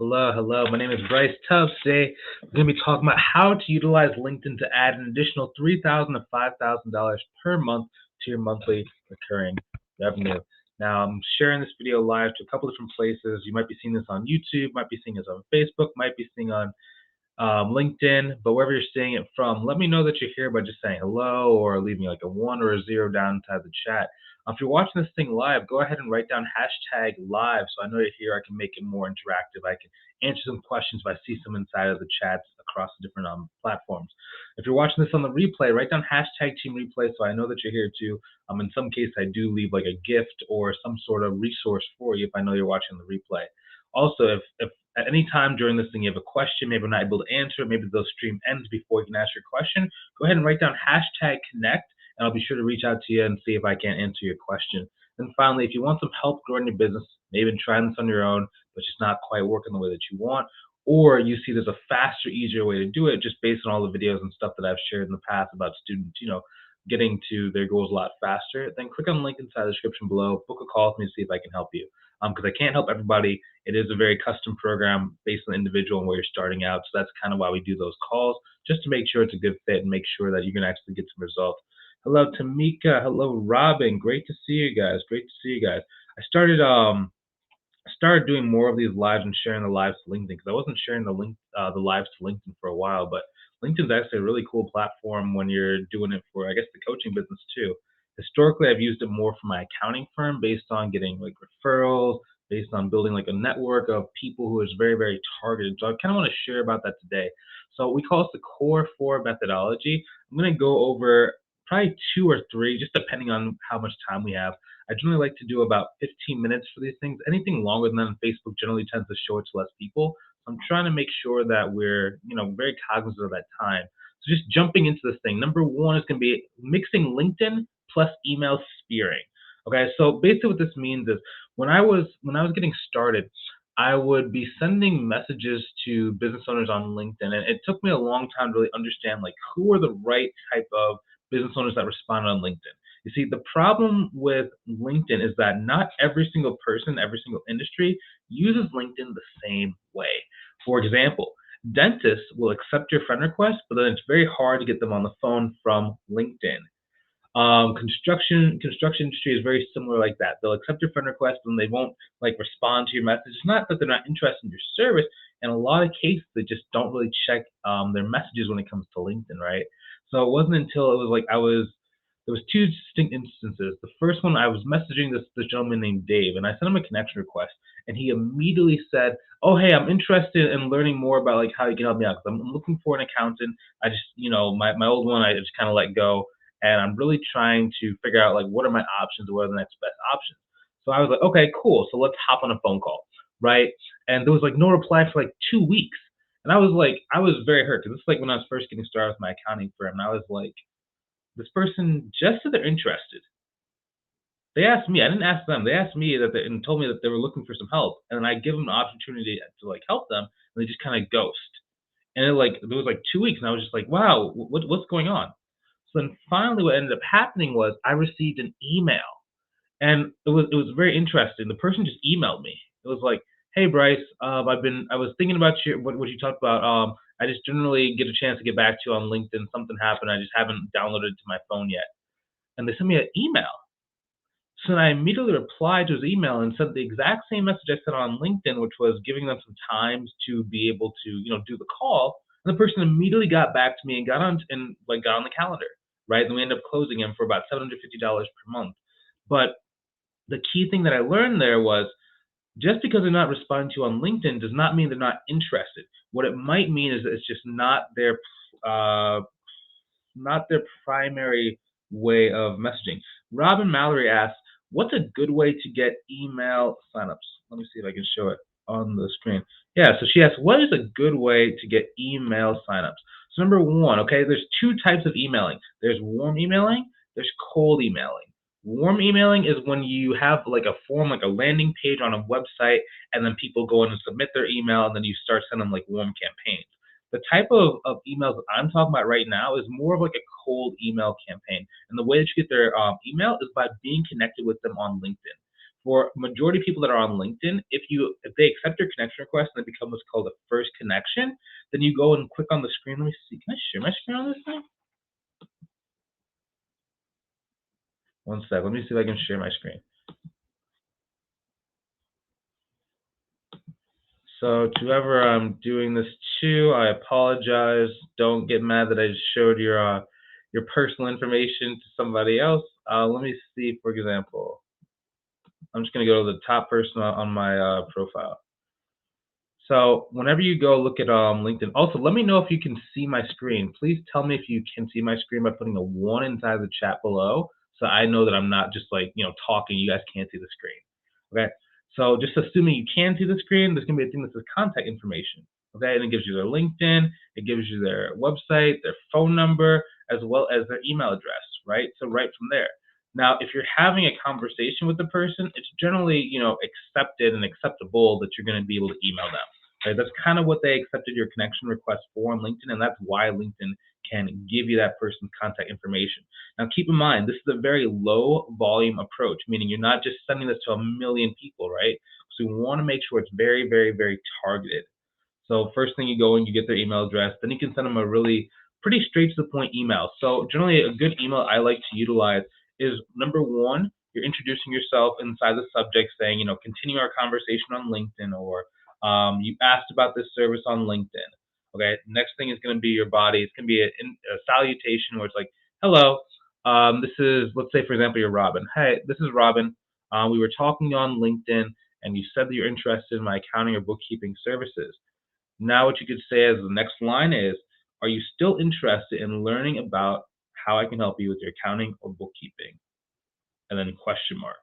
Hello, hello. My name is Bryce Tubbs. Today, we're going to be talking about how to utilize LinkedIn to add an additional $3,000 to $5,000 per month to your monthly recurring revenue. Now, I'm sharing this video live to a couple different places. You might be seeing this on YouTube, might be seeing this on Facebook, might be seeing on LinkedIn, but wherever you're seeing it from, let me know that you're here by just saying hello or leave me like a 1 or a 0 down inside the chat. If you're watching this thing live, go ahead and write down hashtag live so I know you're here. I can make it more interactive. I can answer some questions if I see some inside of the chats across the different platforms. If you're watching this on the replay, write down hashtag team replay so I know that you're here too. In some cases, I do leave like a gift or some sort of resource for you if I know you're watching the replay. Also, if at any time during this thing you have a question, maybe I'm not able to answer, maybe the stream ends before you can ask your question, go ahead and write down hashtag connect, and I'll be sure to reach out to you and see if I can answer your question. And finally, if you want some help growing your business, maybe trying this on your own, but it's not quite working the way that you want, or you see there's a faster, easier way to do it just based on all the videos and stuff that I've shared in the past about students, getting to their goals a lot faster, then click on the link inside the description below, book a call with me to see if I can help you. Because I can't help everybody. It is a very custom program based on the individual and where you're starting out. So that's kind of why we do those calls, just to make sure it's a good fit and make sure that you can actually get some results. Hello, Tamika. Hello, Robin. Great to see you guys. Great to see you guys. I started doing more of these lives and sharing the lives to LinkedIn because I wasn't sharing the lives to LinkedIn for a while, but LinkedIn's actually a really cool platform when you're doing it for, I guess, the coaching business too. Historically, I've used it more for my accounting firm based on getting like referrals, based on building like a network of people who is very, very targeted. So I kind of want to share about that today. So we call this the Core 4 methodology. I'm going to go over probably 2 or 3, just depending on how much time we have. I generally like to do about 15 minutes for these things. Anything longer than that on Facebook generally tends to show it to less people. So I'm trying to make sure that we're, very cognizant of that time. So just jumping into this thing. Number 1 is going to be mixing LinkedIn plus email spearing. Okay, so basically what this means is when I was getting started, I would be sending messages to business owners on LinkedIn, and it took me a long time to really understand like who are the right type of business owners that respond on LinkedIn. You see, the problem with LinkedIn is that not every single person, every single industry uses LinkedIn the same way. For example, dentists will accept your friend request, but then it's very hard to get them on the phone from LinkedIn. Construction industry is very similar like that. They'll accept your friend request and they won't like respond to your message. It's not that they're not interested in your service. In a lot of cases, they just don't really check their messages when it comes to LinkedIn, right? So it wasn't until it was like there was 2 distinct instances. The first one, I was messaging this gentleman named Dave, and I sent him a connection request, and he immediately said, "Oh, hey, I'm interested in learning more about like how you can help me out. Because I'm looking for an accountant. I just, my old one, I just kind of let go, and I'm really trying to figure out like what are my options or what are the next best options." So I was like, "Okay, cool. So let's hop on a phone call, right?" And there was like no reply for like 2 weeks, and I was very hurt because this is like when I was first getting started with my accounting firm, and I was like, this person just said they're interested. They asked me. I didn't ask them. They asked me and told me that they were looking for some help, and then I give them an opportunity to like help them, and they just kind of ghost. And there was like 2 weeks, and I was just like, wow, what's going on? So then finally, what ended up happening was I received an email, and it was very interesting. The person just emailed me. It was like, "Hey Bryce, I was thinking about what you talked about. I just generally get a chance to get back to you on LinkedIn. Something happened. I just haven't downloaded it to my phone yet." And they sent me an email. So then I immediately replied to his email and sent the exact same message I sent on LinkedIn, which was giving them some times to be able to, do the call. And the person immediately got back to me and got on the calendar, right? And we ended up closing him for about $750 per month. But the key thing that I learned there was just because they're not responding to you on LinkedIn does not mean they're not interested. What it might mean is that it's just uh, not their primary way of messaging. Robin Mallory asks, "What's a good way to get email signups?" Let me see if I can show it on the screen. Yeah, so she asks, "What is a good way to get email signups?" So number 1, okay, there's 2 types of emailing. There's warm emailing, there's cold emailing. Warm emailing is when you have like a form, like a landing page on a website, and then people go in and submit their email, and then you start sending like warm campaigns. The type of emails that I'm talking about right now is more of like a cold email campaign. And the way that you get their email is by being connected with them on LinkedIn. For majority of people that are on LinkedIn, if they accept your connection request and it becomes what's called a first connection, then you go and click on the screen. Let me see. Can I share my screen on this thing? One sec. Let me see if I can share my screen. So to whoever I'm doing this to, I apologize. Don't get mad that I just showed your personal information to somebody else. Let me see, for example. I'm just gonna go to the top person on my profile. So whenever you go look at LinkedIn, also let me know if you can see my screen. Please tell me if you can see my screen by putting a 1 inside the chat below, so I know that I'm not just like talking. You guys can't see the screen. Okay. So just assuming you can see the screen, there's gonna be a thing that says contact information. Okay, and it gives you their LinkedIn, it gives you their website, their phone number, as well as their email address. Right. So right from there. Now, if you're having a conversation with the person, it's generally, accepted and acceptable that you're going to be able to email them. Right? That's kind of what they accepted your connection request for on LinkedIn, and that's why LinkedIn can give you that person's contact information. Now, keep in mind, this is a very low volume approach, meaning you're not just sending this to a million people, right? So we want to make sure it's very, very, very targeted. So first thing you go and you get their email address, then you can send them a really pretty straight to the point email. So generally a good email I like to utilize is number one, you're introducing yourself inside the subject saying, continue our conversation on LinkedIn, or you asked about this service on LinkedIn. Okay. Next thing is going to be your body. It's going to be a salutation where it's like, hello, this is, let's say, for example, you're Robin. Hey, this is Robin. We were talking on LinkedIn and you said that you're interested in my accounting or bookkeeping services. Now what you could say as the next line is, are you still interested in learning about how I can help you with your accounting or bookkeeping? And then question mark.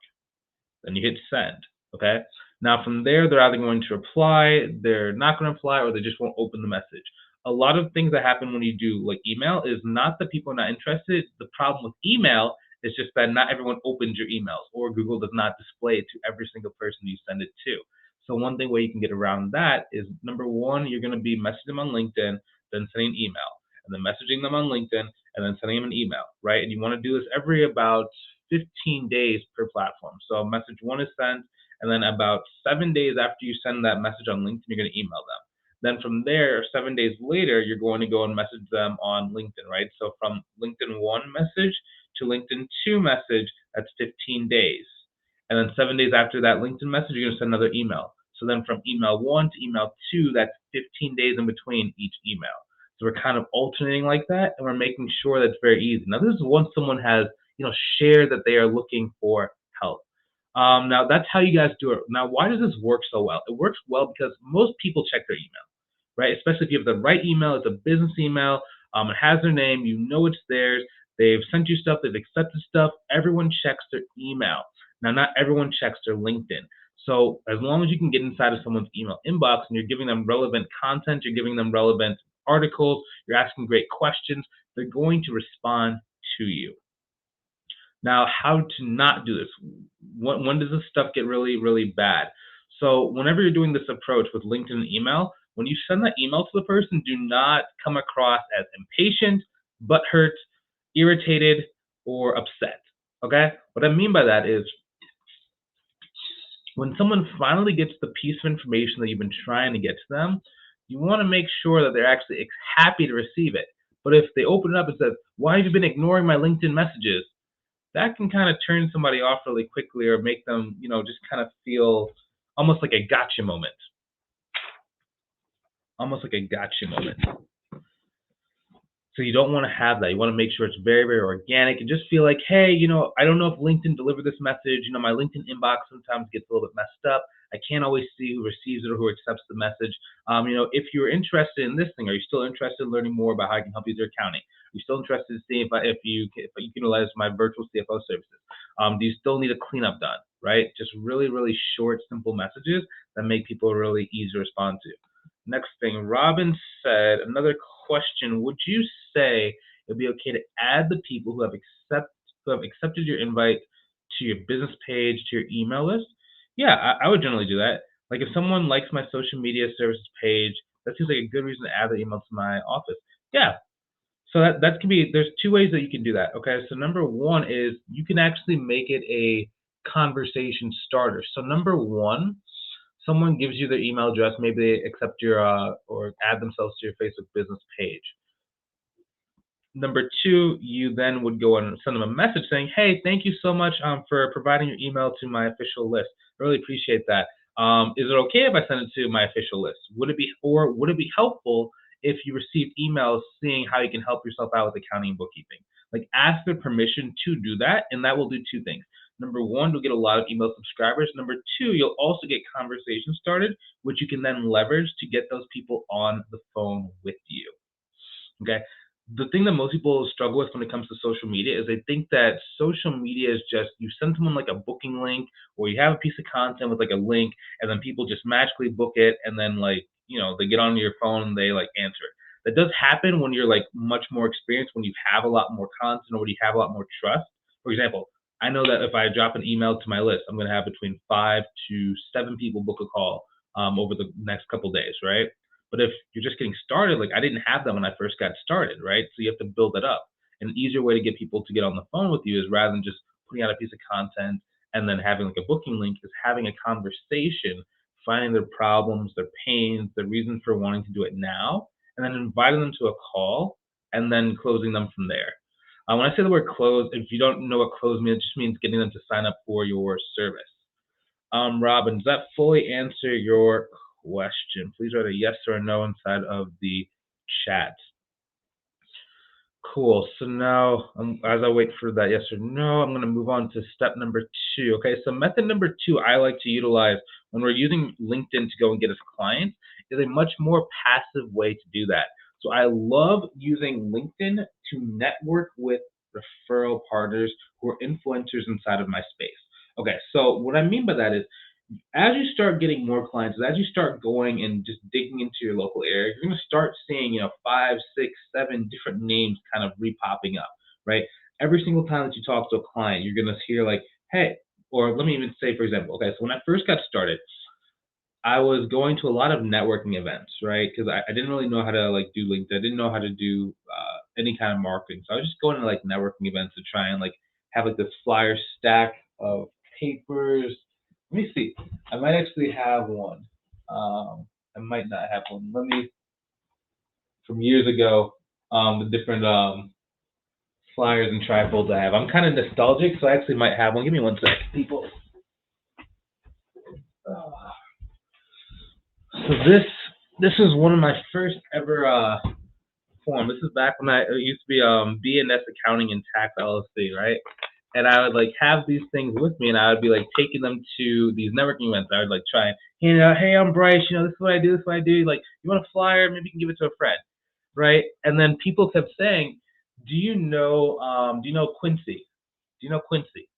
Then you hit send. Okay. Now from there, they're either going to reply, they're not going to reply, or they just won't open the message. A lot of things that happen when you do like email is not that people are not interested. The problem with email is just that not everyone opens your emails, or Google does not display it to every single person you send it to. So one thing where you can get around that is, number one, you're going to be messaging them on LinkedIn, then sending an email, and then messaging them on LinkedIn, and then sending them an email, right? And you want to do this every about 15 days per platform. So message one is sent, and then about 7 days after you send that message on LinkedIn, you're going to email them. Then from there, 7 days later, you're going to go and message them on LinkedIn, right? So from LinkedIn 1 message to LinkedIn 2 message, that's 15 days. And then 7 days after that LinkedIn message, you're going to send another email. So then from email 1 to email 2, that's 15 days in between each email. So we're kind of alternating like that, and we're making sure that's very easy. Now, this is once someone has, shared that they are looking for help. Now, that's how you guys do it. Now, why does this work so well? It works well because most people check their email, right? Especially if you have the right email, it's a business email, it has their name, it's theirs, they've sent you stuff, they've accepted stuff, everyone checks their email. Now, not everyone checks their LinkedIn. So as long as you can get inside of someone's email inbox and you're giving them relevant content, you're giving them relevant articles, you're asking great questions, they're going to respond to you. Now, how to not do this? When does this stuff get really, really bad? So whenever you're doing this approach with LinkedIn email, when you send that email to the person, do not come across as impatient, butthurt, irritated, or upset. Okay? What I mean by that is, when someone finally gets the piece of information that you've been trying to get to them, you want to make sure that they're actually happy to receive it. But if they open it up and says, "Why have you been ignoring my LinkedIn messages?" that can kind of turn somebody off really quickly, or make them, just kind of feel almost like a gotcha moment. Almost like a gotcha moment. So you don't want to have that. You want to make sure it's very, very organic and just feel like, hey, I don't know if LinkedIn delivered this message. My LinkedIn inbox sometimes gets a little bit messed up. I can't always see who receives it or who accepts the message. If you're interested in this thing, are you still interested in learning more about how I can help you with your accounting? Are you still interested in seeing if you can utilize my virtual CFO services? Do you still need a cleanup done? Right? Just really, really short, simple messages that make people really easy to respond to. Next thing, Robin said, another question, would you say it would be okay to add the people who have accepted your invite to your business page, to your email list? Yeah, I would generally do that. Like if someone likes my social media services page, that seems like a good reason to add the email to my office. Yeah. So that can be, there's two ways that you can do that. Okay. So number one is you can actually make it a conversation starters. So number one, someone gives you their email address, maybe they accept your or add themselves to your Facebook business page. Number two, you then would go and send them a message saying, "Hey, thank you so much for providing your email to my official list. I really appreciate that. Is it okay if I send it to my official list? Would it be helpful if you received emails seeing how you can help yourself out with accounting and bookkeeping?" Like, ask their permission to do that, and that will do two things. Number one, you'll get a lot of email subscribers. Number two, you'll also get conversations started, which you can then leverage to get those people on the phone with you. Okay. The thing that most people struggle with when it comes to social media is they think that social media is just you send someone like a booking link or you have a piece of content with like a link and then people just magically book it and then like, they get on your phone and they like answer it. That does happen when you're like much more experienced, when you have a lot more content or when you have a lot more trust. For example, I know that if I drop an email to my list, I'm going to have between 5 to 7 people book a call over the next couple days, right? But if you're just getting started, like I didn't have that when I first got started, right? So you have to build that up. An easier way to get people to get on the phone with you is rather than just putting out a piece of content and then having like a booking link, is having a conversation, finding their problems, their pains, their reason for wanting to do it now, and then inviting them to a call and then closing them from there. When I say the word close, if you don't know what close means, it just means getting them to sign up for your service. Robin, does that fully answer your question? Please write a yes or a no inside of the chat. Cool. So now, as I wait for that yes or no, I'm going to move on to step number two. Okay, so method number two I like to utilize when we're using LinkedIn to go and get us clients is a much more passive way to do that. So I love using LinkedIn to network with referral partners who are influencers inside of my space. Okay, so what I mean by that is as you start getting more clients, as you start going and just digging into your local area, you're going to start seeing, 5, 6, 7 different names kind of repopping up, right? Every single time that you talk to a client, you're going to hear like, hey, or let me even say, for example, okay, so when I first got started, I was going to a lot of networking events, right? Because I didn't really know how to like do LinkedIn. I didn't know how to do any kind of marketing. So I was just going to like networking events to try and like have like this flyer stack of papers. Let me see. I might actually have one. I might not have one. From years ago, the different flyers and trifolds I have. I'm kind of nostalgic, so I actually might have one. Give me one sec, people. So this is one of my first ever form. This is back when I used to be B&S Accounting and Tax LLC, right? And I would like have these things with me, and I would be like taking them to these networking events. I would like try and hand out, hey, I'm Bryce. This is what I do. This is what I do. Like, you want a flyer? Maybe you can give it to a friend, right? And then people kept saying, do you know Quincy? Do you know Quincy?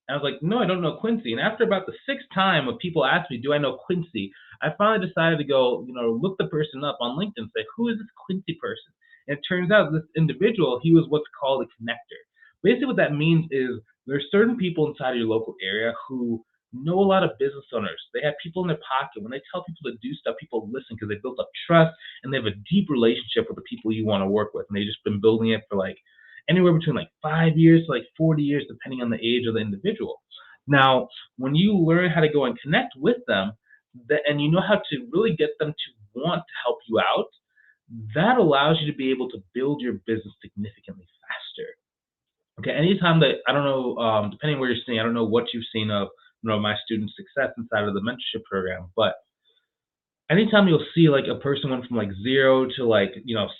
And I was like, no, I don't know Quincy. And after about the sixth time of people asked me, do I know Quincy? I finally decided to go, look the person up on LinkedIn and say, who is this Quincy person? And it turns out this individual, he was what's called a connector. Basically what that means is there's certain people inside of your local area who know a lot of business owners. They have people in their pocket. When they tell people to do stuff, people listen because they built up trust and they have a deep relationship with the people you want to work with. And they've just been building it for like anywhere between like 5 years to like 40 years, depending on the age of the individual. Now, when you learn how to go and connect with them, and you know how to really get them to want to help you out, that allows you to be able to build your business significantly faster. Okay, anytime that, I don't know, depending where you're seeing, I don't know what you've seen of my students' success inside of the mentorship program, but anytime you'll see like a person went from like 0 to like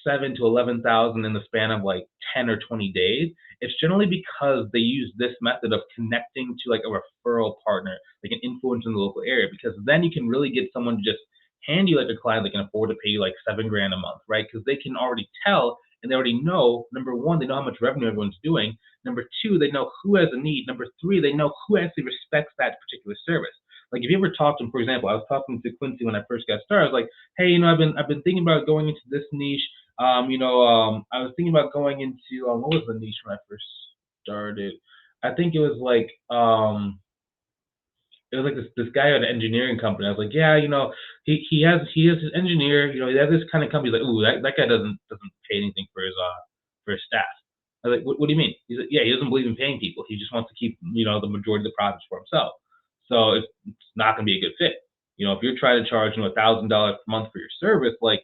7 to 11,000 in the span of like 10 or 20 days, it's generally because they use this method of connecting to like a referral partner, like an influencer in the local area, because then you can really get someone to just hand you like a client that can afford to pay you like $7,000 a month, right? Because they can already tell and they already know, number one, they know how much revenue everyone's doing. Number two, they know who has a need. Number three, they know who actually respects that particular service. Like if you ever talked to him, for example, I was talking to Quincy when I first got started. I was like, hey, I've been thinking about going into this niche. I was thinking about going into what was the niche when I first started? I think it was like this guy at an engineering company. I was like, yeah, he has his engineer. He has this kind of company. He's like, ooh, that guy doesn't pay anything for his staff. I was like, what do you mean? He's like, yeah, he doesn't believe in paying people. He just wants to keep, the majority of the profits for himself. So it's not going to be a good fit. If you're trying to charge, $1,000 per month for your service, like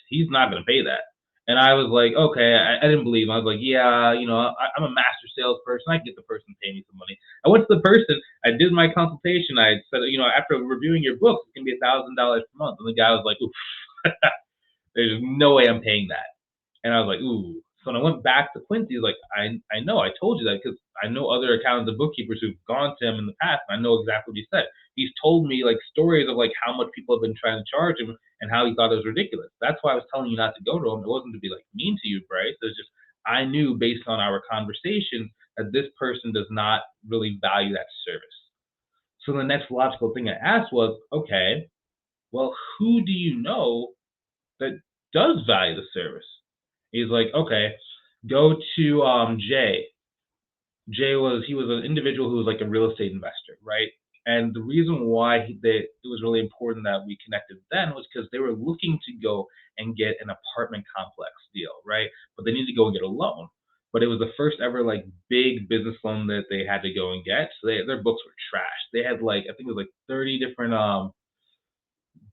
he's not going to pay that. And I was like, okay, I didn't believe him. I was like, yeah, I'm a master salesperson. I can get the person to pay me some money. I went to the person. I did my consultation. I said, after reviewing your books, it's going to be $1,000 per month. And the guy was like, oof, there's no way I'm paying that. And I was like, ooh. So when I went back to Quincy, he's like, I know, I told you that because I know other accountants and bookkeepers who've gone to him in the past, and I know exactly what he said. He's told me like stories of like how much people have been trying to charge him and how he thought it was ridiculous. That's why I was telling you not to go to him. It wasn't to be like mean to you, Bryce. It was just I knew based on our conversation that this person does not really value that service. So the next logical thing I asked was, okay, well, who do you know that does value the service? He's like, okay, go to Jay. Jay was an individual who was like a real estate investor, right? And the reason why it was really important that we connected then was because they were looking to go and get an apartment complex deal, right? But they needed to go and get a loan. But it was the first ever like big business loan that they had to go and get. So their books were trash. They had like I think it was like 30 different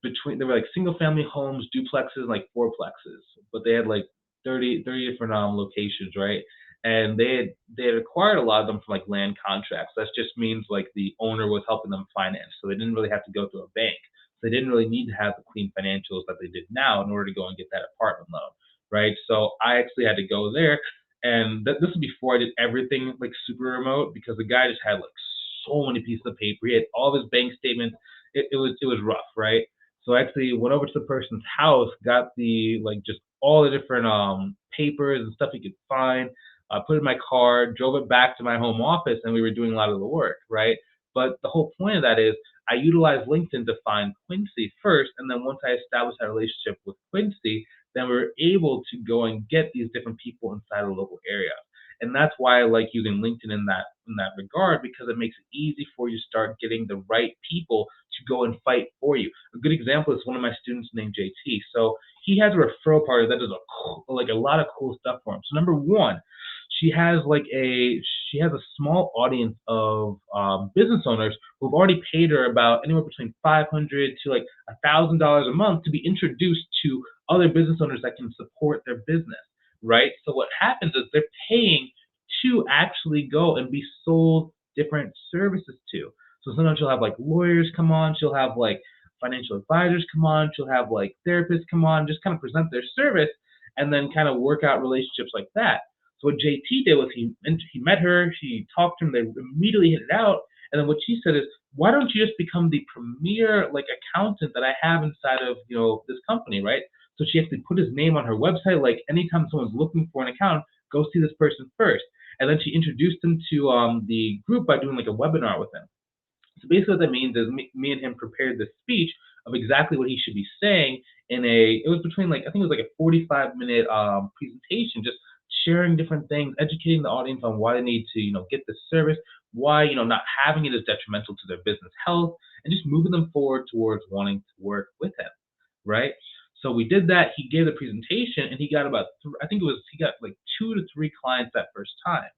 there were like single family homes, duplexes, like fourplexes, but they had like 30 different locations, right? And they had acquired a lot of them from like land contracts. That just means like the owner was helping them finance, so they didn't really have to go through a bank. So they didn't really need to have the clean financials that they did now in order to go and get that apartment loan, right? So I actually had to go there, and this was before I did everything like super remote because the guy just had like so many pieces of paper. He had all of his bank statements. It was rough, right? So I actually went over to the person's house, got the like just all the different papers and stuff he could find, put it in my car, drove it back to my home office, and we were doing a lot of the work, right? But the whole point of that is I utilized LinkedIn to find Quincy first, and then once I established that relationship with Quincy, then we were able to go and get these different people inside the local area. And that's why I like using LinkedIn in that regard because it makes it easy for you to start getting the right people to go and fight for you. A good example is one of my students named JT. So he has a referral party that does a lot of cool stuff for him. So number one, she has a small audience of business owners who've already paid her about anywhere between $500 to like $1,000 a month to be introduced to other business owners that can support their business, right? So what happens is they're paying to actually go and be sold different services to. So sometimes she'll have like lawyers come on, she'll have like financial advisors come on, she'll have like therapists come on, just kind of present their service and then kind of work out relationships like that. So what JT did was he met her, he talked to him, they immediately hit it out. And then what she said is, why don't you just become the premier like accountant that I have inside of this company, right? So she actually put his name on her website. Like anytime someone's looking for an account, go see this person first. And then she introduced him to the group by doing like a webinar with him. So basically what that means is me and him prepared the speech of exactly what he should be saying it was between like, I think it was like a 45-minute presentation, just sharing different things, educating the audience on why they need to, get this service, why, not having it is detrimental to their business health, and just moving them forward towards wanting to work with him, right? So we did that. He gave the presentation and he got he got like 2 to 3 clients that first time.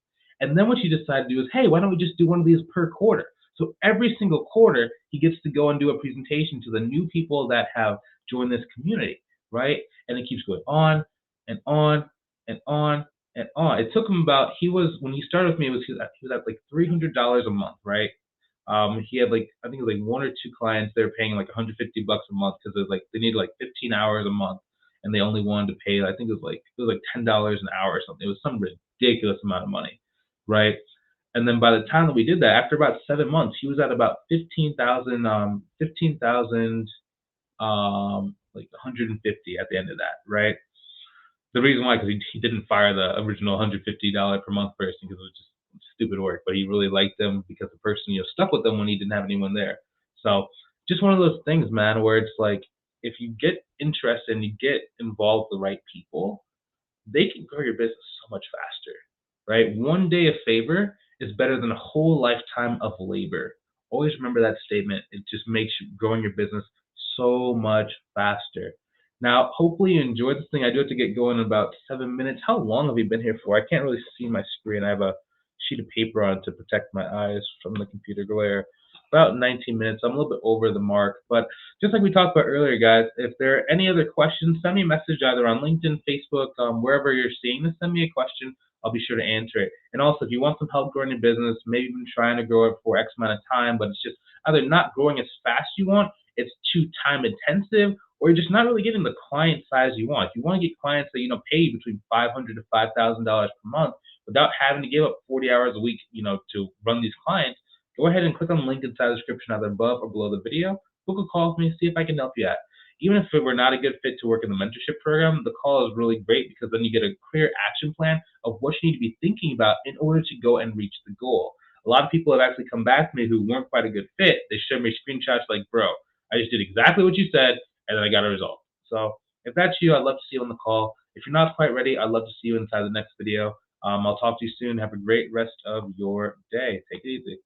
And then what he decided to do is, hey, why don't we just do one of these per quarter? So every single quarter, he gets to go and do a presentation to the new people that have joined this community, right? And it keeps going on and on and on and on. It took him when he started with me, he was at like $300 a month, right? He had like, I think it was like 1 or 2 clients they were paying like $150 a month because it was like they needed like 15 hours a month and they only wanted to pay, I think it was like $10 an hour or something. It was some ridiculous amount of money, right? And then by the time that we did that, after about 7 months, he was at about 15,000, like 150 at the end of that, right? The reason why, because he didn't fire the original $150 per month person because it was just stupid work, but he really liked them because the person stuck with them when he didn't have anyone there. So just one of those things, man, where it's like if you get interested and you get involved with the right people, they can grow your business so much faster, right? One day of favor is better than a whole lifetime of labor. Always remember that statement. It just makes growing your business so much faster. Now, hopefully you enjoyed this thing. I do have to get going in about 7 minutes. How long have you been here for? I can't really see my screen. I have a sheet of paper on to protect my eyes from the computer glare. About 19 minutes. I'm a little bit over the mark. But just like we talked about earlier, guys, if there are any other questions, send me a message either on LinkedIn, Facebook, wherever you're seeing this. Send me a question. I'll be sure to answer it. And also, if you want some help growing your business, maybe you've been trying to grow it for X amount of time, but it's just either not growing as fast as you want, it's too time intensive, or you're just not really getting the client size you want. If you want to get clients that pay you between $500 to $5,000 per month without having to give up 40 hours a week, to run these clients, go ahead and click on the link inside the description either above or below the video. Book a call with me, see if I can help you out. Even if we're not a good fit to work in the mentorship program, the call is really great because then you get a clear action plan of what you need to be thinking about in order to go and reach the goal. A lot of people have actually come back to me who weren't quite a good fit. They showed me screenshots like, bro, I just did exactly what you said, and then I got a result. So if that's you, I'd love to see you on the call. If you're not quite ready, I'd love to see you inside the next video. I'll talk to you soon. Have a great rest of your day. Take it easy.